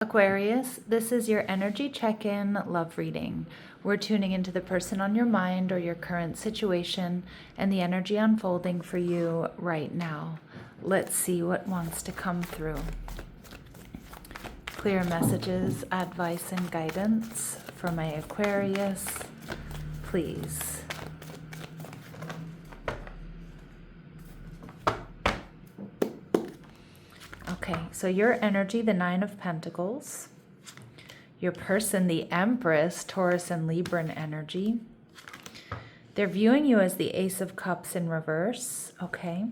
Aquarius, this is your energy check-in love reading. We're tuning into the person on your mind or your current situation and the energy unfolding for you right now. Let's see what wants to come through. Clear messages, advice, and guidance for my Aquarius, please. Okay, so your energy, the Nine of Pentacles. Your person, the Empress, Taurus and Libran energy. They're viewing you as the Ace of Cups in reverse, okay?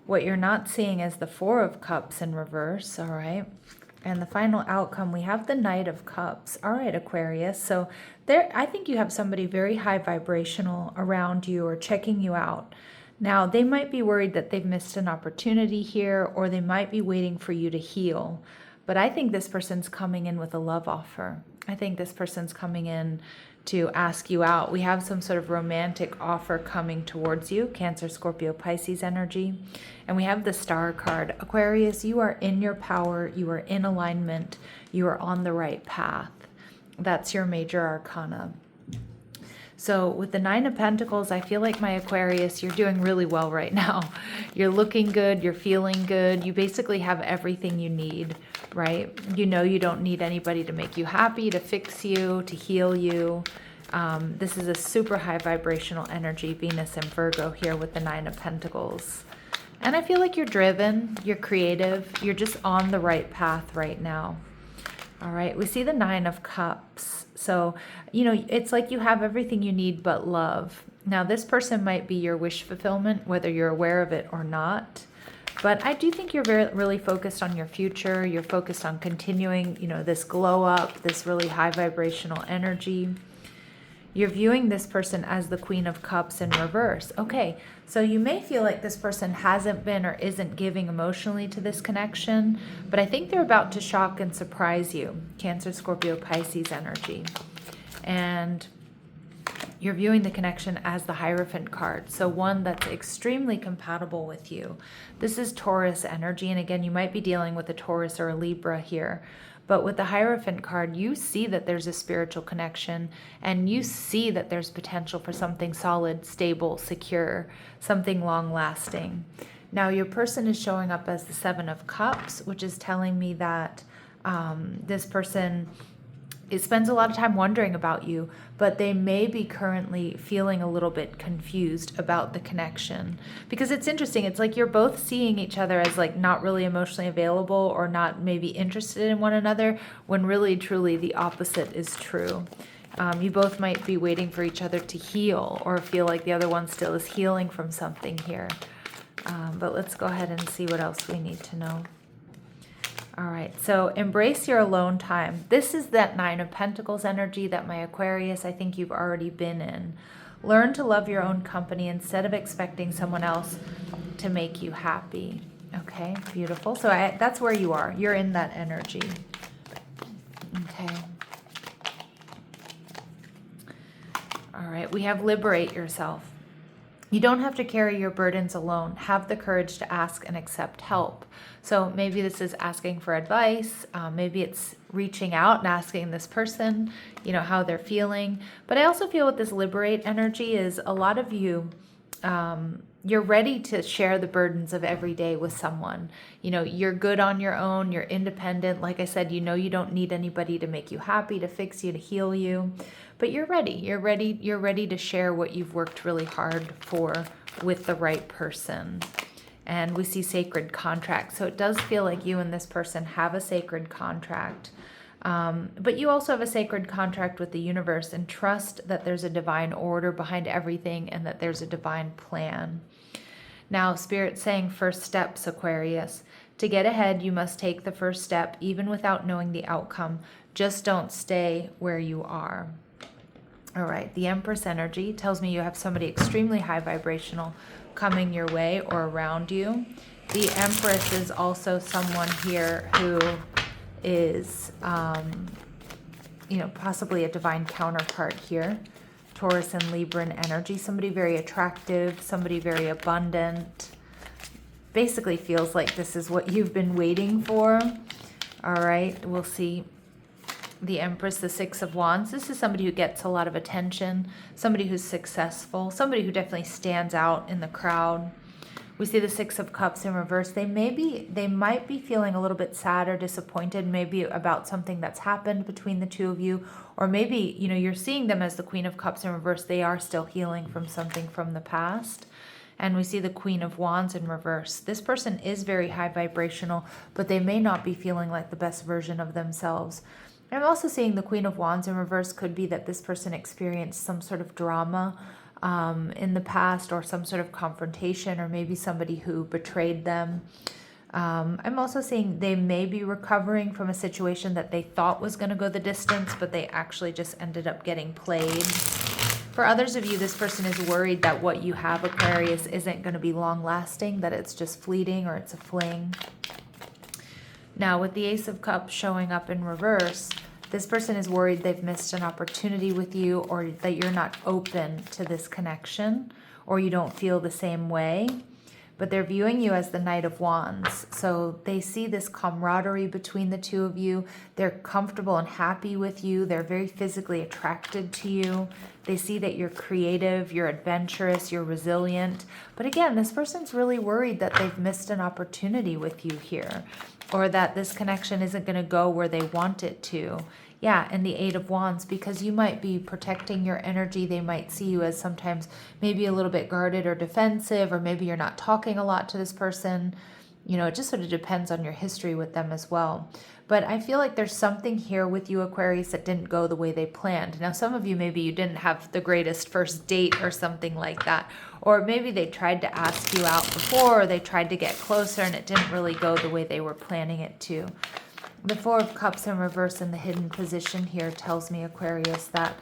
What you're not seeing is the Four of Cups in reverse, all right? And the final outcome, we have the Knight of Cups. All right, Aquarius. So there, I think you have somebody very high vibrational around you or checking you out. Now, they might be worried that they've missed an opportunity here, or they might be waiting for you to heal. But I think this person's coming in with a love offer. I think this person's coming in to ask you out. We have some sort of romantic offer coming towards you, Cancer, Scorpio, Pisces energy. And we have the Star card. Aquarius, you are in your power. You are in alignment. You are on the right path. That's your major arcana. So with the Nine of Pentacles, I feel like my Aquarius, you're doing really well right now. You're looking good. You're feeling good. You basically have everything you need, right? You know you don't need anybody to make you happy, to fix you, to heal you. This is a super high vibrational energy, Venus and Virgo here with the Nine of Pentacles. And I feel like you're driven, you're creative, you're just on the right path right now. All right, we see the Nine of Cups. So, you know, it's like you have everything you need but love. Now, this person might be your wish fulfillment, whether you're aware of it or not. But I do think you're really focused on your future. You're focused on continuing, you know, this glow up, this really high vibrational energy. You're viewing this person as the Queen of Cups in reverse. Okay, so you may feel like this person hasn't been or isn't giving emotionally to this connection, but I think they're about to shock and surprise you. Cancer, Scorpio, Pisces energy. And you're viewing the connection as the Hierophant card, so one that's extremely compatible with you. This is Taurus energy, and again, you might be dealing with a Taurus or a Libra here. But with the Hierophant card, you see that there's a spiritual connection, and you see that there's potential for something solid, stable, secure, something long-lasting. Now, your person is showing up as the Seven of Cups, which is telling me that this person spends a lot of time wondering about you, but they may be currently feeling a little bit confused about the connection. Because it's interesting, it's like you're both seeing each other as like not really emotionally available or not maybe interested in one another, when really truly the opposite is true. You both might be waiting for each other to heal, or feel like the other one still is healing from something here. But let's go ahead and see what else we need to know. All right, so embrace your alone time. This is that Nine of Pentacles energy that my Aquarius, I think you've already been in. Learn to love your own company instead of expecting someone else to make you happy. Okay, beautiful. So that's where you are. You're in that energy. Okay. All right, we have liberate yourself. You don't have to carry your burdens alone. Have the courage to ask and accept help. So maybe this is asking for advice. Maybe it's reaching out and asking this person, you know, how they're feeling. But I also feel with this liberate energy is a lot of you, you're ready to share the burdens of every day with someone. You know, you're good on your own. You're independent. Like I said, you know, you don't need anybody to make you happy, to fix you, to heal you. But you're ready. You're ready to share what you've worked really hard for with the right person. And we see sacred contract. So it does feel like you and this person have a sacred contract. But you also have a sacred contract with the universe, and trust that there's a divine order behind everything and that there's a divine plan. Now, Spirit's saying first steps, Aquarius. To get ahead, you must take the first step, even without knowing the outcome. Just don't stay where you are. All right, the Empress energy tells me you have somebody extremely high vibrational coming your way or around you. The Empress is also someone here who is, you know, possibly a divine counterpart here. Taurus and Libran energy, somebody very attractive, somebody very abundant. Basically feels like this is what you've been waiting for. All right, we'll see the Empress, the Six of Wands. This is somebody who gets a lot of attention, somebody who's successful, somebody who definitely stands out in the crowd. We see the Six of Cups in reverse. They might be feeling a little bit sad or disappointed, maybe about something that's happened between the two of you, or maybe, you know, you're seeing them as the Queen of Cups in reverse. They are still healing from something from the past. And we see the Queen of Wands in reverse. This person is very high vibrational, but they may not be feeling like the best version of themselves. I'm also seeing the Queen of Wands in reverse. Could be that this person experienced some sort of drama in the past, or some sort of confrontation, or maybe somebody who betrayed them. I'm also seeing they may be recovering from a situation that they thought was going to go the distance, but they actually just ended up getting played. For others of you, this person is worried that what you have, Aquarius, isn't going to be long lasting, that it's just fleeting or it's a fling. Now, with the Ace of Cups showing up in reverse, this person is worried they've missed an opportunity with you, or that you're not open to this connection, or you don't feel the same way. But they're viewing you as the Knight of Wands. So they see this camaraderie between the two of you. They're comfortable and happy with you. They're very physically attracted to you. They see that you're creative, you're adventurous, you're resilient. But again, this person's really worried that they've missed an opportunity with you here, or that this connection isn't going to go where they want it to. Yeah, and the Eight of Wands, because you might be protecting your energy. They might see you as sometimes maybe a little bit guarded or defensive, or maybe you're not talking a lot to this person. You know, it just sort of depends on your history with them as well. But I feel like there's something here with you, Aquarius, that didn't go the way they planned. Now, some of you, maybe you didn't have the greatest first date or something like that. Or maybe they tried to ask you out before, or they tried to get closer and it didn't really go the way they were planning it to. The Four of Cups in reverse in the hidden position here tells me, Aquarius, that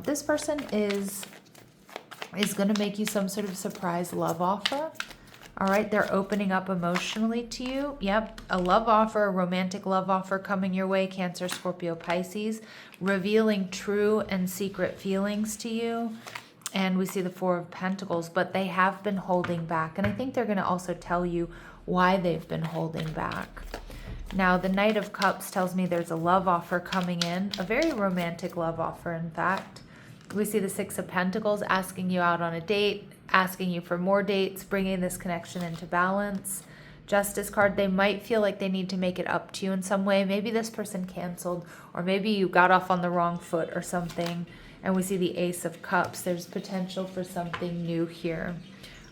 this person is going to make you some sort of surprise love offer. All right, they're opening up emotionally to you. Yep, a love offer, a romantic love offer coming your way, Cancer, Scorpio, Pisces, revealing true and secret feelings to you. And we see the Four of Pentacles, but they have been holding back. And I think they're going to also tell you why they've been holding back. Now, the Knight of Cups tells me there's a love offer coming in, a very romantic love offer, in fact. We see the Six of Pentacles asking you out on a date, asking you for more dates, bringing this connection into balance. Justice card, they might feel like they need to make it up to you in some way. Maybe this person canceled, or maybe you got off on the wrong foot or something. And we see the Ace of Cups. There's potential for something new here.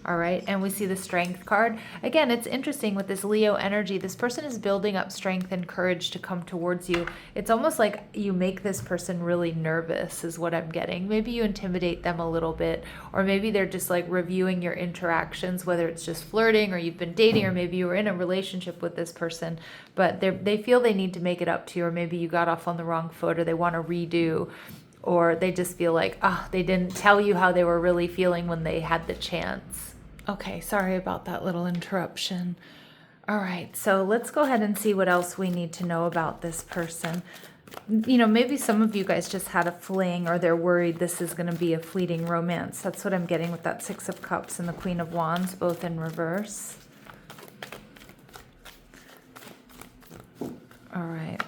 All right, and we see the Strength card. Again, it's interesting with this Leo energy. This person is building up strength and courage to come towards you. It's almost like you make this person really nervous is what I'm getting. Maybe you intimidate them a little bit, or maybe they're just like reviewing your interactions, whether it's just flirting or you've been dating, or maybe you were in a relationship with this person, but they feel they need to make it up to you, or maybe you got off on the wrong foot, or they want to redo, or they just feel like, they didn't tell you how they were really feeling when they had the chance. Okay, sorry about that little interruption. All right, so let's go ahead and see what else we need to know about this person. You know, maybe some of you guys just had a fling, or they're worried this is going to be a fleeting romance. That's what I'm getting with that Six of Cups and the Queen of Wands, both in reverse. All right,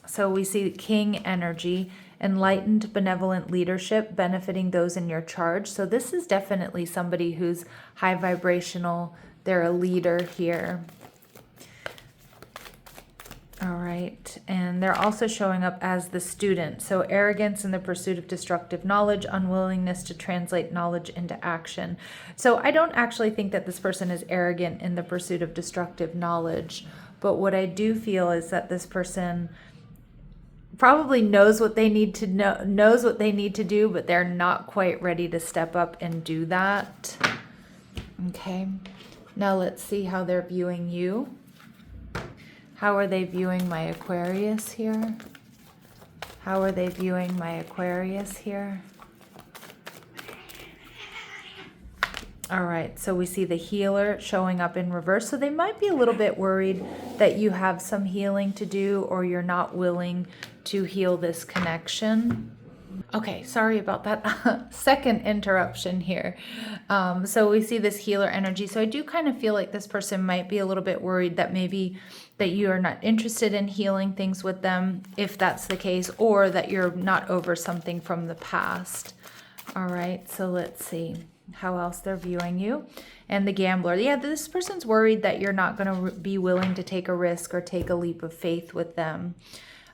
so we see King energy. Enlightened, benevolent leadership benefiting those in your charge. So this is definitely somebody who's high vibrational. They're a leader here. All right. And they're also showing up as the student. So arrogance in the pursuit of destructive knowledge, unwillingness to translate knowledge into action. So I don't actually think that this person is arrogant in the pursuit of destructive knowledge. But what I do feel is that this person probably knows what they need to know, knows what they need to do, but they're not quite ready to step up and do that. Okay, now let's see how they're viewing you. How are they viewing my Aquarius here? How are they viewing my Aquarius here? All right, so we see the Healer showing up in reverse. So they might be a little bit worried that you have some healing to do, or you're not willing to heal this connection. Okay, sorry about that second interruption here. So we see this healer energy. So I do kind of feel like this person might be a little bit worried that maybe that you are not interested in healing things with them, if that's the case, or that you're not over something from the past. All right, so let's see how else they're viewing you. And the gambler. Yeah, this person's worried that you're not going to be willing to take a risk or take a leap of faith with them.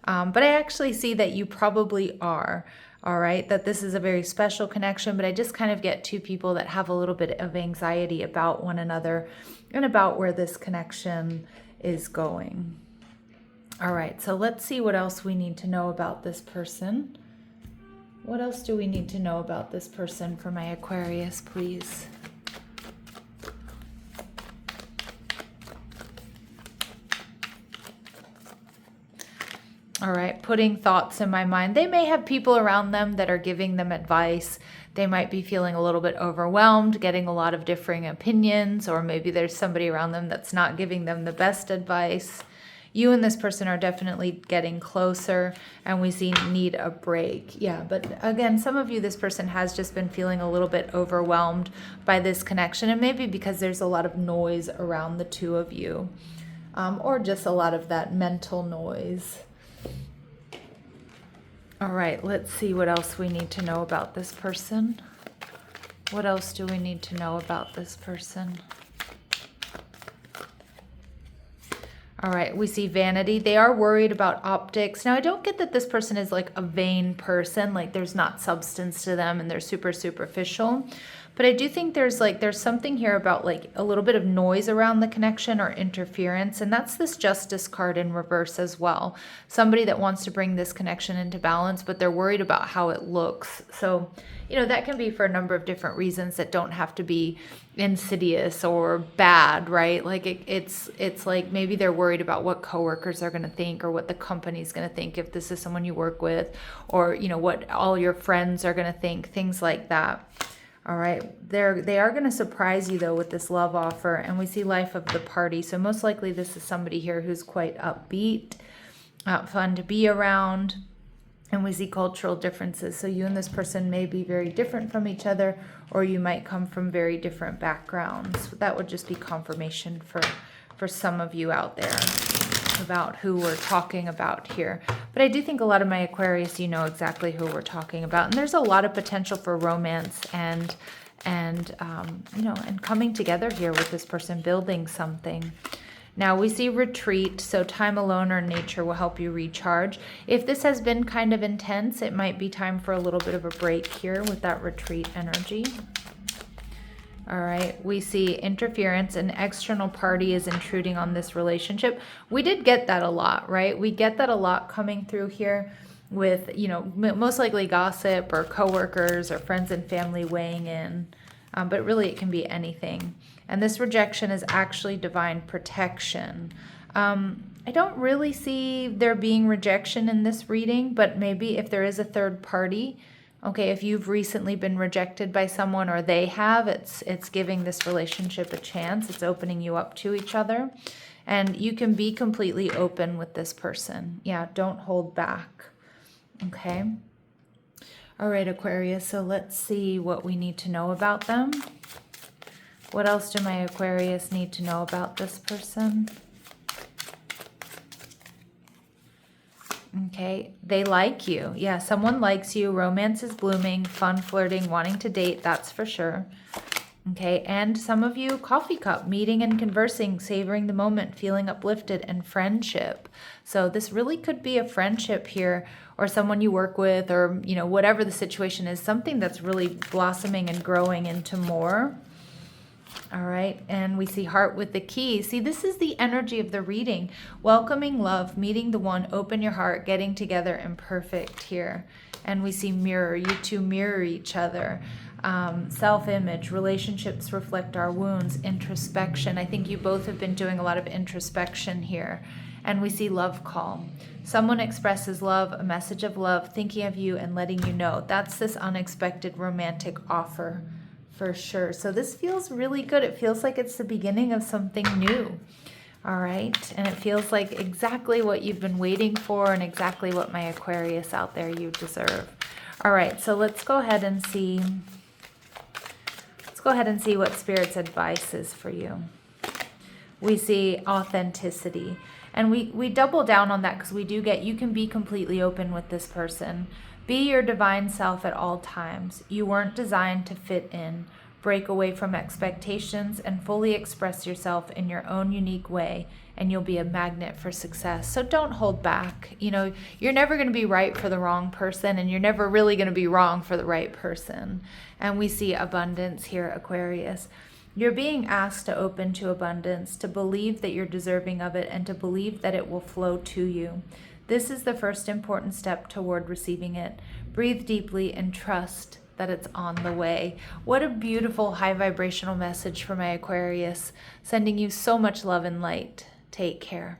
But I actually see that you probably are. All right, that this is a very special connection, but I just kind of get two people that have a little bit of anxiety about one another and about where this connection is going. All right, so let's see what else we need to know about this person. What else do we need to know about this person for my Aquarius, please? All right, putting thoughts in my mind. They may have people around them that are giving them advice. They might be feeling a little bit overwhelmed, getting a lot of differing opinions, or maybe there's somebody around them that's not giving them the best advice. You and this person are definitely getting closer, and we see need a break. Yeah, but again, some of you, this person has just been feeling a little bit overwhelmed by this connection, and maybe because there's a lot of noise around the two of you, or just a lot of that mental noise. All right, let's see what else we need to know about this person. What else do we need to know about this person? All right, we see vanity. They are worried about optics. Now, I don't get that this person is like a vain person, like there's not substance to them and they're super superficial. But I do think there's something here about like a little bit of noise around the connection or interference. And that's this Justice card in reverse as well. Somebody that wants to bring this connection into balance, but they're worried about how it looks. So, you know, that can be for a number of different reasons that don't have to be insidious or bad, right? Like it's like maybe they're worried about what coworkers are going to think or what the company's going to think if this is someone you work with, or, you know, what all your friends are going to think, things like that. All right, they are going to surprise you, though, with this love offer. And we see life of the party. So most likely this is somebody here who's quite upbeat, fun to be around. And we see cultural differences. So you and this person may be very different from each other, or you might come from very different backgrounds. That would just be confirmation for some of you out there about who we're talking about here. But I do think a lot of my Aquarius, you know exactly who we're talking about. And there's a lot of potential for romance and you know, and coming together here with this person, building something. Now we see retreat, so time alone or nature will help you recharge. If this has been kind of intense, it might be time for a little bit of a break here with that retreat energy. All right, we see interference, an external party is intruding on this relationship. We did get that a lot, right? We get that a lot coming through here with, you know, most likely gossip or coworkers or friends and family weighing in. But really it can be anything. And this rejection is actually divine protection. I don't really see there being rejection in this reading, but maybe if there is a third party, okay, if you've recently been rejected by someone or they have, it's giving this relationship a chance. It's opening you up to each other. And you can be completely open with this person. Yeah, don't hold back. Okay. All right, Aquarius, so let's see what we need to know about them. What else do my Aquarius need to know about this person? Okay, they like you. Yeah, someone likes you. Romance is blooming, fun flirting, wanting to date, that's for sure. Okay, and some of you, coffee cup, meeting and conversing, savoring the moment, feeling uplifted, and friendship. So this really could be a friendship here, or someone you work with, or, you know, whatever the situation is, something that's really blossoming and growing into more. All right, and we see heart with the key. See, this is the energy of the reading. Welcoming love, meeting the one, open your heart, getting together, and perfect here. And we see mirror, you two mirror each other. Self-image, relationships reflect our wounds, introspection. I think you both have been doing a lot of introspection here. And we see love call. Someone expresses love, a message of love, thinking of you and letting you know. That's this unexpected romantic offer for sure. So this feels really good. It feels like it's the beginning of something new. All right. And it feels like exactly what you've been waiting for and exactly what my Aquarius out there you deserve. All right, so let's go ahead and see. Let's go ahead and see what Spirit's advice is for you. We see authenticity. And we double down on that because we do get, you can be completely open with this person. Be your divine self at all times. You weren't designed to fit in. Break away from expectations and fully express yourself in your own unique way, and you'll be a magnet for success. So don't hold back. You know, you're never going to be right for the wrong person, and you're never really going to be wrong for the right person. And we see abundance here, Aquarius. You're being asked to open to abundance, to believe that you're deserving of it, and to believe that it will flow to you. This is the first important step toward receiving it. Breathe deeply and trust that it's on the way. What a beautiful high vibrational message for my Aquarius, sending you so much love and light. Take care.